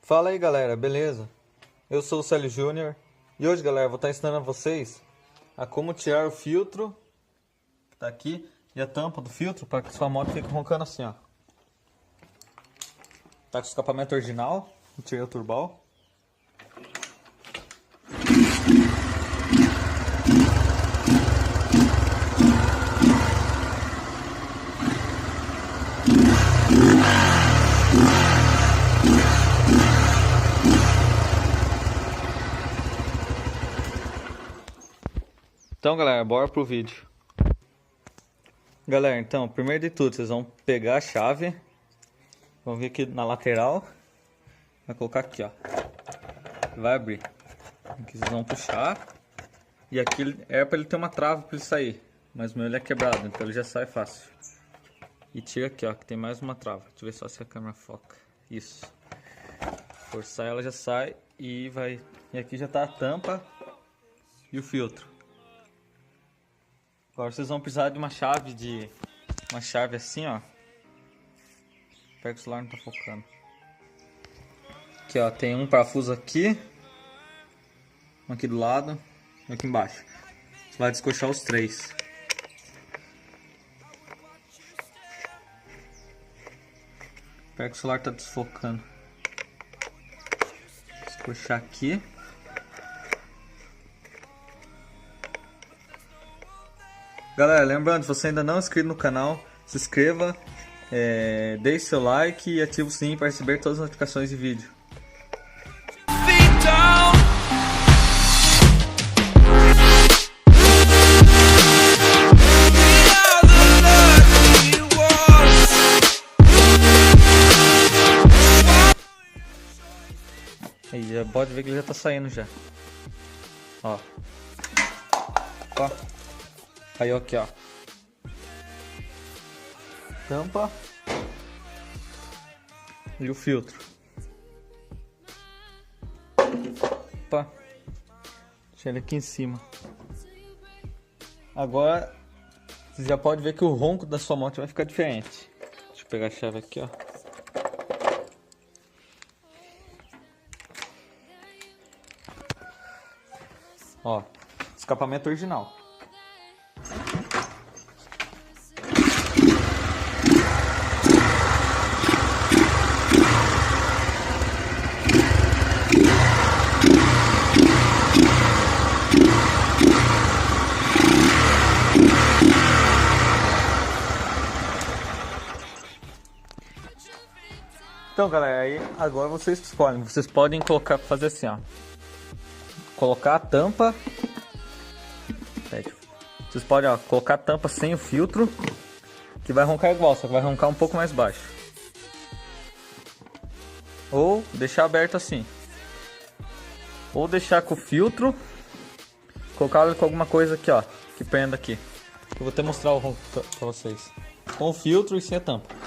Fala aí galera, beleza? Eu sou o Célio Júnior e hoje galera vou estar ensinando a vocês a como tirar o filtro que tá aqui e a tampa do filtro para que sua moto fique roncando assim, ó. Tá com o escapamento original, tirei o turbal. Então galera, bora pro vídeo. Galera, então, primeiro de tudo, vocês vão pegar a chave, vão vir aqui na lateral, vai colocar aqui, ó, vai abrir. Aqui vocês vão puxar, e aqui é para ele ter uma trava para ele sair, mas o meu ele é quebrado, então ele já sai fácil. E tira aqui, ó, que tem mais uma trava. Deixa eu ver só se a câmera foca. Isso. Forçar ela já sai e vai. E aqui já tá a tampa e o filtro. Agora vocês vão precisar de uma chave assim, ó. Espero que o celular não tá focando. Aqui, ó, tem um parafuso aqui, um aqui do lado, um aqui embaixo. Você vai descochar os três. Espero que o celular tá desfocando. Descochar aqui. Galera, lembrando, se você ainda não é inscrito no canal, se inscreva, deixe seu like e ative o sininho para receber todas as notificações de vídeo. Aí já pode ver que ele já tá saindo já. Ó. Ó. Aí aqui, ó. Tampa. E o filtro. Opa. Deixa ele aqui em cima. Agora você já pode ver que o ronco da sua moto vai ficar diferente. Deixa eu pegar a chave aqui, ó. Ó, escapamento original. Então galera, aí agora vocês escolhem. Vocês podem fazer assim, ó. Colocar a tampa. Vocês podem, ó, colocar a tampa sem o filtro, que vai roncar igual, só que vai roncar um pouco mais baixo. Ou deixar aberto assim. Ou deixar com o filtro, colocar ele com alguma coisa aqui, ó, que prenda aqui. Eu vou até mostrar o ronco pra vocês. Com o filtro e sem a tampa.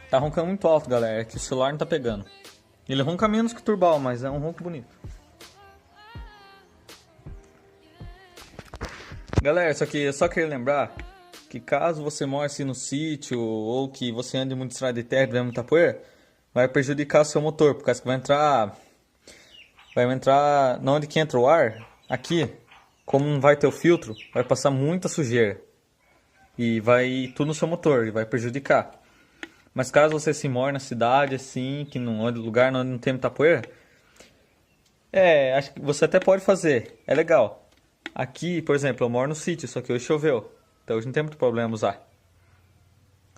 Tá roncando muito alto, galera, é que o celular não tá pegando. Ele ronca menos que o turbal, mas é um ronco bonito. Galera, eu só queria lembrar que caso você mora assim no sítio ou que você ande muito estrada de terra e tiver muita poeira, vai prejudicar o seu motor, por causa que vai entrar na onde que entra o ar, aqui, como não vai ter o filtro, vai passar muita sujeira e vai tudo no seu motor e vai prejudicar. Mas caso você se mora na cidade, assim, que não é lugar onde não tem muita poeira, acho que você até pode fazer, é legal. Aqui, por exemplo, eu moro no sítio, só que hoje choveu, então hoje não tem muito problema usar.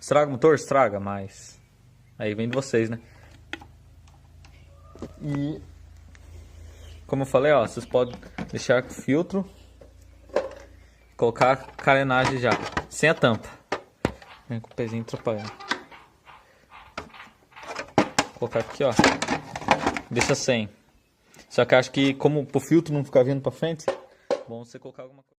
Estraga o motor? Estraga, mas aí vem de vocês, né? E como eu falei, ó, vocês podem deixar com o filtro, colocar a carenagem já, sem a tampa. Vem com o pezinho atrapalhando. Colocar aqui, ó, deixa sem. Só que acho que como pro filtro não ficar vindo pra frente, bom você colocar alguma coisa.